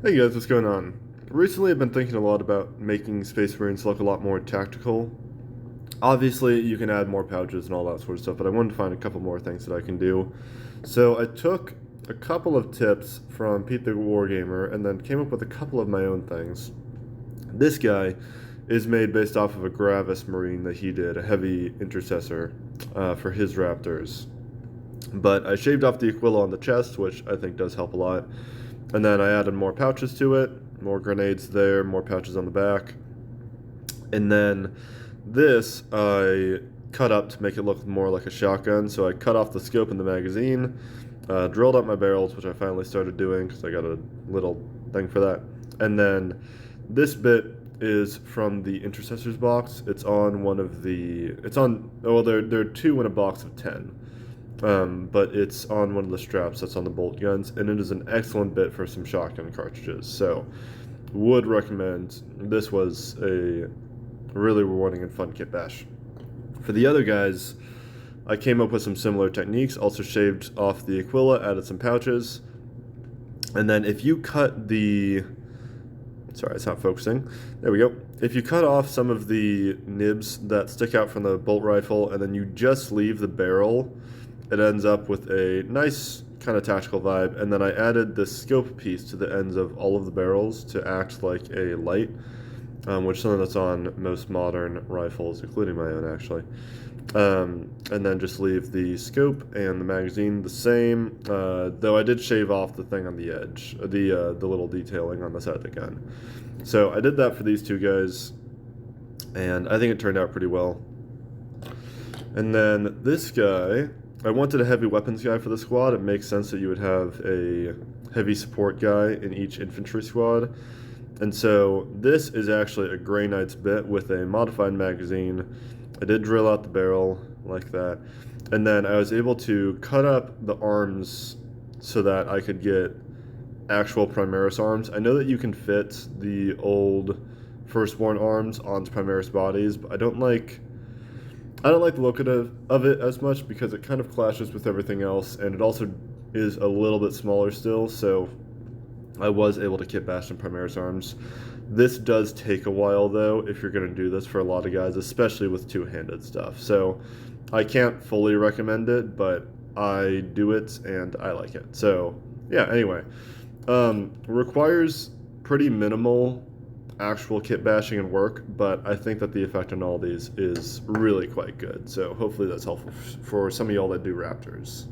Hey guys, what's going on? Recently I've been thinking a lot about making Space Marines look a lot more tactical. Obviously, you can add more pouches and all that sort of stuff, but I wanted to find a couple more things that I can do. So I took a couple of tips from Pete the Wargamer and then came up with a couple of my own things. This guy is made based off of a Gravis Marine that he did, a heavy intercessor for his Raptors. But I shaved off the Aquila on the chest, which I think does help a lot. And then I added more pouches to it, more grenades there, more pouches on the back. And then this I cut up to make it look more like a shotgun. So I cut off the scope in the magazine, drilled up my barrels, which I finally started doing because I got a little thing for that. And then this bit is from the Intercessor's box. It's on one of the. It's on. Oh, there are two in a box of 10. But it's on one of the straps that's on the bolt guns, and it is an excellent bit for some shotgun cartridges. So, would recommend. This was a really rewarding and fun kit bash. For the other guys, I came up with some similar techniques. Also shaved off the Aquila, added some pouches, and then if you cut the. Sorry, it's not focusing. There we go. If you cut off some of the nibs that stick out from the bolt rifle, and then you just leave the barrel, it ends up with a nice kind of tactical vibe. And then I added this scope piece to the ends of all of the barrels to act like a light, which is something that's on most modern rifles, including my own actually. And then just leave the scope and the magazine the same, though I did shave off the thing on the edge, the little detailing on the side of the gun. So I did that for these two guys, and I think it turned out pretty well. And then this guy, I wanted a heavy weapons guy for the squad. It makes sense that you would have a heavy support guy in each infantry squad. And so this is actually a Grey Knight's bit with a modified magazine. I did drill out the barrel like that. And then I was able to cut up the arms so that I could get actual Primaris arms. I know that you can fit the old Firstborn arms onto Primaris bodies, but I don't like the look of it as much because it kind of clashes with everything else, and it also is a little bit smaller still, so I was able to kit bash some Primaris arms. This does take a while, though, if you're going to do this for a lot of guys, especially with two-handed stuff. So I can't fully recommend it, but I do it, and I like it. So, yeah, anyway. Requires pretty minimal actual kit bashing and work, but I think that the effect on all these is really quite good. So hopefully that's helpful for some of y'all that do Raptors.